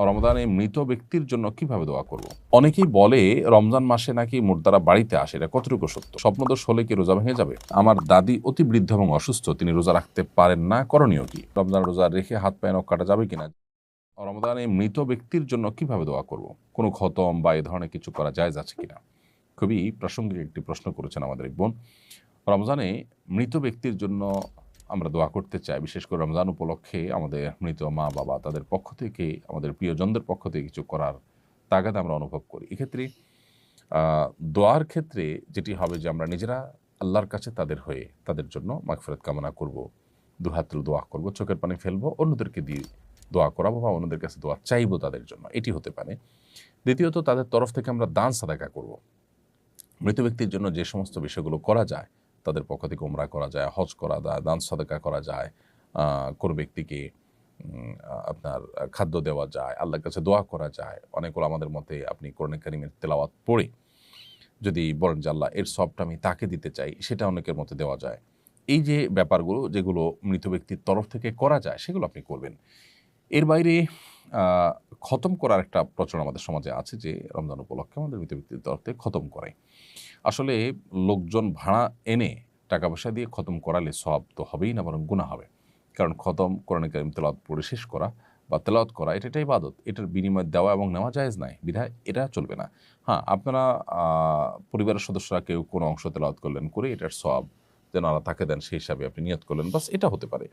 রমজানে মৃত ব্যক্তির জন্য কিভাবে দোয়া করব? অনেকেই বলে রমজান মাসে নাকি মুর্দারা বাড়িতে আসে, এটা কতটুকু সত্য? স্বপ্নদোষ হলে কি রোজা ভেঙে যাবে? আমার দাদি অতি বৃদ্ধ এবং অসুস্থ, তিনি রোজা রাখতে পারেন না, করণীয় কি? রমজান রোজা রেখে হাত পায়ে নখ কাটা যাবে কিনা? রমজানে মৃত ব্যক্তির জন্য কিভাবে দোয়া করব? কোনো খতম বা এই ধরনের কিছু করা জায়েজ আছে কিনা? খুবই প্রাসঙ্গিক একটি প্রশ্ন করেছেন আমাদের এক বোন। রমজানে মৃত ব্যক্তির জন্য আমরা দোয়া করতে চাই, বিশেষ করে রমজান উপলক্ষে আমাদের মৃত মা বাবা তাদের পক্ষ থেকে, আমাদের প্রিয়জনদের পক্ষ থেকে কিছু করার তাগাদা আমরা অনুভব করি। এক্ষেত্রে দোয়ার ক্ষেত্রে যেটি হবে যে আমরা নিজেরা আল্লাহর কাছে তাদের হয়ে তাদের জন্য মাগফিরাত কামনা করব, দুহাত তুলে দোয়া করব, চোখের পানি ফেলবো, অন্যদেরকে দিয়ে দোয়া করাবো বা অন্যদের কাছে দোয়া চাইবো তাদের জন্য, এটি হতে পারে। দ্বিতীয়ত, তাদের তরফ থেকে আমরা দান সাদাকা করব। মৃত ব্যক্তির জন্য যে সমস্ত বিষয়গুলো করা যায়, তাদের পক্ষ থেকে উমরা করা যায়, হজ করা যায়, দান সাদাকা করা যায়, কোনো ব্যক্তিকে আপনার খাদ্য দেওয়া যায়, আল্লাহর কাছে দোয়া করা যায়। অনেকগুলো আমাদের মতে আপনি কোরআন কারীমের তেলাওয়াত পড়ে যদি বলেন যে আল্লাহ এর সবটা আমি তাকে দিতে চাই, সেটা অনেকের মতে দেওয়া যায়। এই যে ব্যাপারগুলো যেগুলো মৃত ব্যক্তির তরফ থেকে করা যায়, সেগুলো আপনি করবেন। এর বাইরে খতম করার একটা প্রচলন আমাদের সমাজে আছে যে রমজান উপলক্ষে আমাদের মৃত ব্যক্তির তরফ থেকে খতম করায়। আসলে লোকজন ভাড়া এনে টাকা পয়সা দিয়ে খতম করালে সওয়াব তো হবেই না, বরং গুনাহ হবে। কারণ খতম কোরআন কারীম তেলাওয়াত পড়ে শেষ করা বা তেলাওয়াত করা এটা একটা ইবাদত। এটার বিনিময়ে দেওয়া এবং নেওয়া জায়েজ নাই, বিধায় এটা চলবে না। হ্যাঁ, আপনারা পরিবারের সদস্যরা কেউ কোনো অংশ তেলাওয়াত করলেন, করে এটার সওয়াব যেন আল্লাহ তাকে দেন সেই হিসাবে আপনি নিয়ত করলেন, বাস এটা হতে পারে।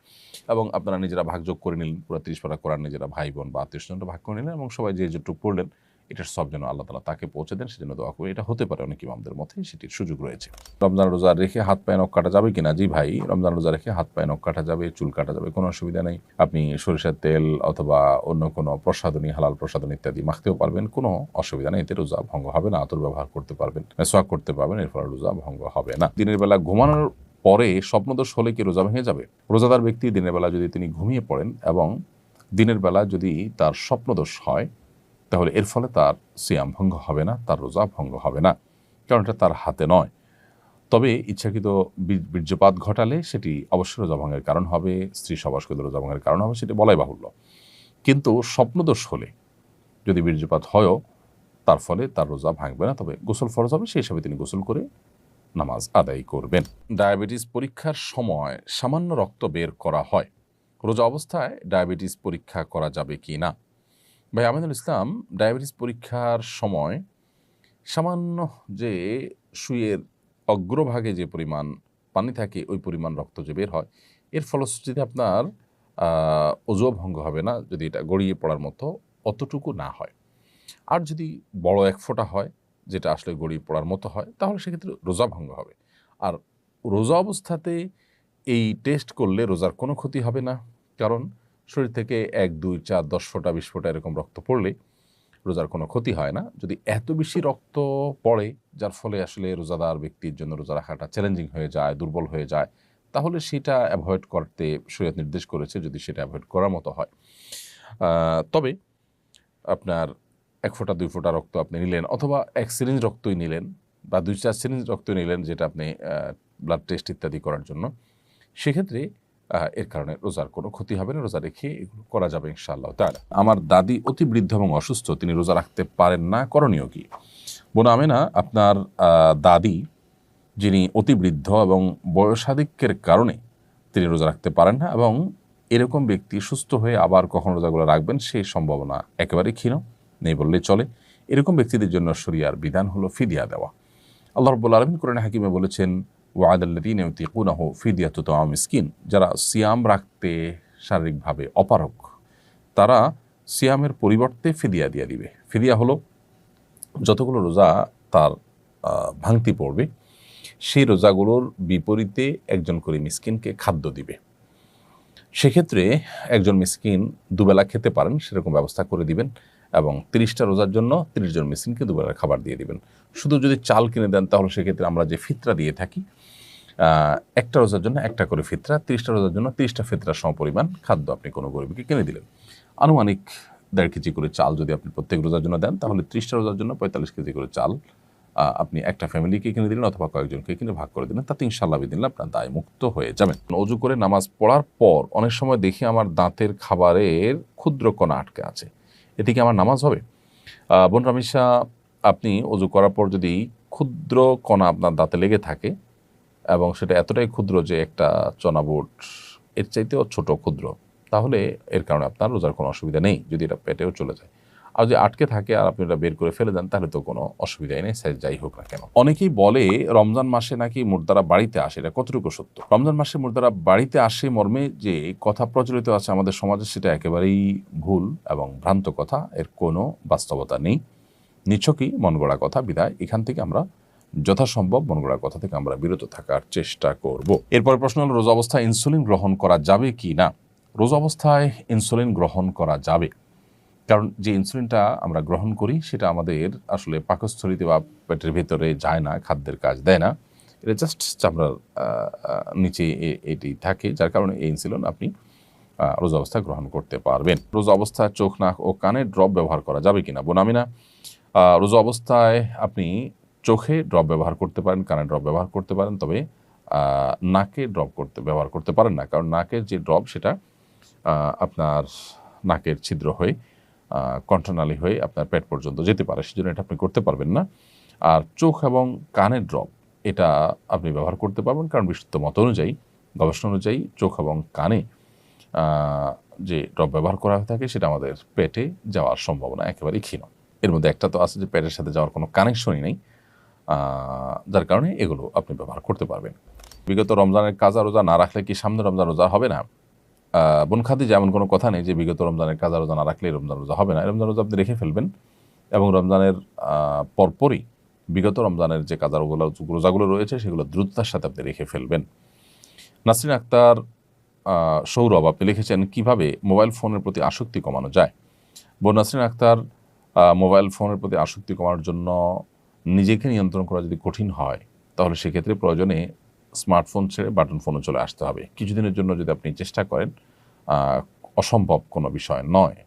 এবং আপনারা নিজেরা ভাগযোগ করে নিলেন, পুরো 30 পারা কোরআন নিজেরা ভাই বোন বা আত্মীয়স্বজনরা ভাগ করে নিলেন এবং সবাই যে যেটুকু পড়লেন এটার সব যেন আল্লাহ তাআলা তাকে পৌঁছে দেন, সেজন্য দোয়া করি। এটা হতে পারে অনেক ইমামদের মতে, সেটির সুযোগ রয়েছে। রমজান রোজা রেখে হাত পায়ে নখ কাটা যাবে কিনা? জি ভাই, রমজান রোজা রেখে হাত পায়ে নখ কাটা যাবে, চুল কাটা যাবে, কোনো অসুবিধা নেই। আপনি সরিষার তেল অথবা অন্য কোনো প্রসাধনী, হালাল প্রসাধনী ইত্যাদি মাখতেও পারবেন, কোনো অসুবিধা নেই। এতে রোজা ভঙ্গ হবে না। আতর ব্যবহার করতে পারবেন, মেসওয়াক করতে পারবেন, এর ফলে রোজা ভঙ্গ হবে না। দিনের বেলা ঘুমানোর পরে স্বপ্নদোষ হলে কি রোজা ভেঙে যাবে? রোজাদার ব্যক্তি দিনের বেলা যদি তিনি ঘুমিয়ে পড়েন এবং দিনের বেলা যদি তার স্বপ্নদোষ হয়, তাহলে এর ফলে তার সিয়াম ভঙ্গ হবে না, তার রোজা ভঙ্গ হবে না, কারণ এটা তার হাতে নয়। তবে ইচ্ছাকৃত বীর্যপাত ঘটালে সেটি অবশ্যই রোজা ভঙ্গের কারণ হবে, স্ত্রী সহবাস করলে রোজা ভঙ্গের কারণ হবে, সেটি বলাই বাহুল্য। কিন্তু স্বপ্নদোষ হলে যদি বীর্যপাত হয়ও, তার ফলে তার রোজা ভাঙবে না, তবে গোসল ফরজ হবে, সেই হিসাবে তিনি গোসল করে নামাজ আদায় করবেন। ডায়াবেটিস পরীক্ষার সময় সামান্য রক্ত বের করা হয়, রোজা অবস্থায় ডায়াবেটিস পরীক্ষা করা যাবে কি না? ভাই আমিনুল ইসলাম, ডায়াবেটিস পরীক্ষার সময় সামান্য যে সুইয়ের অগ্রভাগে যে পরিমাণ পানি থাকে, ওই পরিমাণ রক্ত যে বের হয়, এর ফলশ্রুতিতে আপনার অজুও ভঙ্গ হবে না, যদি এটা গড়িয়ে পড়ার মতো অতটুকু না হয়। আর যদি বড় এক ফোঁটা হয়, যেটা আসলে গড়িয়ে পড়ার মতো হয়, তাহলে সেক্ষেত্রে রোজা ভঙ্গ হবে। আর রোজা অবস্থাতে এই টেস্ট করলে রোজার কোনো ক্ষতি হবে না, কারণ শরীর থেকে 1, 2, 4, 10 ফোঁটা 20 ফোঁটা এরকম রক্ত পড়লে রোজার কোনো ক্ষতি হয় না। যদি এত বেশি রক্ত পড়ে যার ফলে আসলে রোজাদার ব্যক্তির জন্য রোজা রাখাটা চ্যালেঞ্জিং হয়ে যায়, দুর্বল হয়ে যায়, তাহলে সেটা অ্যাভয়েড করতে শরীয়ত নির্দেশ করেছে, যদি সেটা অ্যাভয়েড করার মতো হয়। তবে আপনার 1 ফোঁটা 2 ফোঁটা রক্ত আপনি নিলেন, অথবা 1 সিরিঞ্জ রক্তই নিলেন বা 2-4 সিরিঞ্জ রক্ত নিলেন, যেটা আপনি ব্লাড টেস্ট ইত্যাদি করার জন্য, সেক্ষেত্রে এর কারণে রোজার কোনো ক্ষতি হবে না, রোজা রেখে এগুলো করা যাবে ইনশাআল্লাহ তাআলা। আমার দাদি অতি বৃদ্ধ এবং অসুস্থ, তিনি রোজা রাখতে পারেন না, করণীয় কি? বোন আমেনা, আপনার দাদি যিনি অতি বৃদ্ধ এবং বয়সাধিক্যের কারণে তিনি রোজা রাখতে পারেন না, এবং এরকম ব্যক্তি সুস্থ হয়ে আবার কখন রোজাগুলো রাখবেন সেই সম্ভাবনা একেবারেই ক্ষীণ, নেই বললেই চলে। এরকম ব্যক্তিদের জন্য শরিয়ার বিধান হলো ফিদিয়া দেওয়া। আল্লাহ রাব্বুল আলামিন কোরআনে হাকিমে বলেছেন, ওয়া'আলাল্লাযীনা ইউতিকুনাহু ফিদিয়াতু তা'আমু মিসকিন, যারা সিয়াম রাখতে শারীরিকভাবে অপারগ, তারা সিয়ামের পরিবর্তে ফিদিয়া দিয়ে দিবে। ফিদিয়া হলো যতগুলো রোজা তার ভাঙতি পড়বে, সেই রোজাগুলোর বিপরীতে একজন করে মিসকিনকে খাদ্য দিবে। সেক্ষেত্রে একজন মিসকিন দুবেলা খেতে পারেন সেরকম ব্যবস্থা করে দিবেন, এবং 30টা রোজার জন্য 30 জন মিসকিনকে দুবেলার খাবার দিয়ে দিবেন। শুধু যদি চাল কিনে দেন, তাহলে সেক্ষেত্রে আমরা যে ফিতরা দিয়ে থাকি, একটা রোজার জন্য একটা করে ফিতরা, 30টা রোজার জন্য 30টা ফিতরার সমপরিমাণ খাদ্য আপনি কোনো গরিবকে কিনে দিলেন। আনুমানিক 1.5 কেজি করে চাল যদি আপনি প্রত্যেক রোজার জন্য দেন, তাহলে 30টা রোজার জন্য 45 কেজি করে চাল আপনি একটা ফ্যামিলিকে কিনে দিলেন অথবা কয়েকজনকে কিনে ভাগ করে দিলেন, তাতে ইনশাআল্লাহ বিদিনিল্লাহ আপনার দায় মুক্ত হয়ে যাবেন। অজু করে নামাজ পড়ার পর অনেক সময় দেখি আমার দাঁতের খাবারের ক্ষুদ্র কণা আটকে আছে, এটি কি আমার নামাজ হবে? বোন রামিসা, আপনি অজু করার পর যদি ক্ষুদ্র কণা আপনার দাঁতে লেগে থাকে এবং সেটা এতটাই ক্ষুদ্র যে একটা চনাবুট এর চাইতেও ছোট ক্ষুদ্র, তাহলে এর কারণে আপনার রোজার কোনো অসুবিধা নেই, যদি এটা পেটেও চলে যায়। আর যদি আটকে থাকে আর আপনি এটা বের করে ফেলে দেন, তাহলে তো কোনো অসুবিধাই নেই, সাইজ যাই হোক না কেন। অনেকেই বলে রমজান মাসে নাকি মুর্দারা বাড়িতে আসে, এটা কতটুকু সত্য? রমজান মাসে মুর্দারা বাড়িতে আসে মর্মে যে কথা প্রচলিত আছে আমাদের সমাজে, সেটা একেবারেই ভুল এবং ভ্রান্ত কথা, এর কোনো বাস্তবতা নেই, নিছকই মন গড়া কথা। বিদায় এখান থেকে আমরা যথাসম্ভব মন গড়া কথা থেকে আমরা বিরত থাকার চেষ্টা করব। এরপরে প্রশ্ন হলো, রোজা অবস্থায় ইনসুলিন গ্রহণ করা যাবে কি না? রোজা অবস্থায় ইনসুলিন গ্রহণ করা যাবে, কারণ যে ইনসুলিনটা আমরা গ্রহণ করি সেটা আমাদের আসলে পাকস্থলিতে বা পেটের ভেতরে যায় না, খাদ্যের কাজ দেয় না, এটা জাস্ট চামড়ার নিচে এটি থাকে, যার কারণে এই ইনসুলিন আপনি রোজা অবস্থায় গ্রহণ করতে পারবেন। রোজা অবস্থায় চোখ, নাক ও কানে ড্রপ ব্যবহার করা যাবে কিনা? বোন আমিনা, রোজা অবস্থায় আপনি চোখে ড্রপ ব্যবহার করতে পারেন, কানে ড্রপ ব্যবহার করতে পারেন, তবে নাকে ড্রপ ব্যবহার করতে পারেন না, কারণ নাকের যে ড্রপ সেটা আপনার নাকের ছিদ্র হয়ে কণ্ঠনালী হয়ে আপনার পেট পর্যন্ত যেতে পারে, সেজন্য এটা আপনি করতে পারবেন না। আর চোখ এবং কানের ড্রপ এটা আপনি ব্যবহার করতে পারবেন, কারণ বিশুদ্ধ মত অনুযায়ী, গবেষণা অনুযায়ী চোখ এবং কানে যে ড্রপ ব্যবহার করা হয়ে থাকে সেটা আমাদের পেটে যাওয়ার সম্ভাবনা একেবারেই ক্ষীণ। এর মধ্যে একটা তো আছে যে পেটের সাথে যাওয়ার কোনো কানেকশনই নেই, যার কারণে এগুলো আপনি ব্যবহার করতে পারবেন। বিগত রমজানের কাজা রোজা না রাখলে কি সামনে রমজান রোজা হবে না? বোন খাদিজা, এমন কোনো কথা নেই যে বিগত রমজানের কাজা রোজা না রাখলে রমজান রোজা হবে না। রমজান রোজা আপনি রেখে ফেলবেন এবং রমজানের পরপরই বিগত রমজানের যে কাজা রোজাগুলো রয়েছে সেগুলো দ্রুততার সাথে আপনি রেখে ফেলবেন। নাসরিন আক্তার সৌরভ, আপনি লিখেছেন কিভাবে মোবাইল ফোনের প্রতি আসক্তি কমানো যায়? বোন নাসরিন আক্তার, মোবাইল ফোনের প্রতি আসক্তি কমানোর জন্য নিজেকে নিয়ন্ত্রণ করা যদি কঠিন হয়, তাহলে সেক্ষেত্রে প্রয়োজনে স্মার্টফোন ছেড়ে বাটন ফোনে চলে আসতে হবে। কিছুদিনের জন্য যদি আপনি চেষ্টা করেন, অসম্ভব কোনো বিষয় নয়।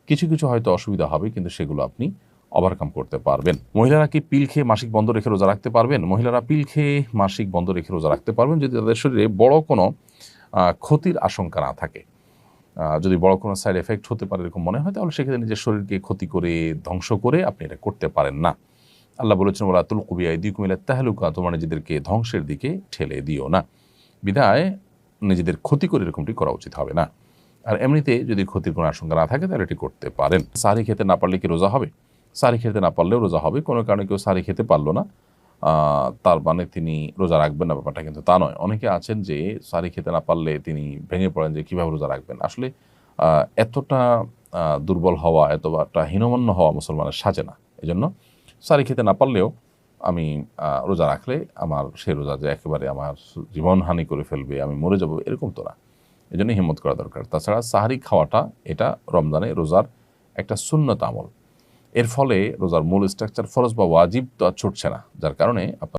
কিছু কিছু হয়তো অসুবিধা হবে, কিন্তু সেগুলো আপনি ওভারকাম করতে পারবেন। মহিলারা কি পিল খেয়ে মাসিক বন্ধ রেখে রোজা রাখতে পারবেন? মহিলারা পিল খেয়ে মাসিক বন্ধ রেখে রোজা রাখতে পারবেন যদি তাদের শরীরে বড় কোনো ক্ষতির আশঙ্কা না থাকে। যদি বড় কোনো সাইড এফেক্ট হতে পারে এরকম মনে হয়, তাহলে সেক্ষেত্রে নিজের শরীরকে ক্ষতি করে, ধ্বংস করে আপনি এটা করতে পারেন না। আল্লাহ বলেছেন, ওয়ালা তুলকু বিআইদিকুম ইলা তাহলুকা, তোমরা নিজেদেরকে ধ্বংসের দিকে ঠেলে দিও না। বিধায় নিজেদের ক্ষতি করে এরকমটি করা উচিত হবে না। আর এমনিতে যদি ক্ষতির কোনো আশঙ্কা না থাকে তাহলে এটি করতে পারেন। সারি খেতে না পারলে কি রোজা হবে? সারি খেতে না পারলেও রোজা হবে। কোনো কারণে কেউ সারি খেতে পারলো না, তার মানে তিনি রোজা রাখবেন না, ব্যাপারটা কিন্তু তা নয়। অনেকে আছেন যে সারি খেতে না পারলে তিনি ভেঙে পড়েন যে কীভাবে রোজা রাখবেন। আসলে এতটা দুর্বল হওয়া, এতটা হীনমন্য হওয়া মুসলমানের সাজে না। এই জন্য সারি খেতে না পারলেও আমি রোজা রাখলে আমার সে রোজা যে একেবারে আমার জীবনহানি করে ফেলবে, আমি মরে যাব, এরকম তো না। এই জন্য হিম্মত করা দরকার। তাছাড়া সাহারি খাওয়াটা এটা রমজানে রোজার একটা সুন্নত আমল। এর ফলে রোজার মূল স্ট্রাকচার ফরজ বা ওয়াজিব তো আর ছুটছে না, যার কারণে আপনার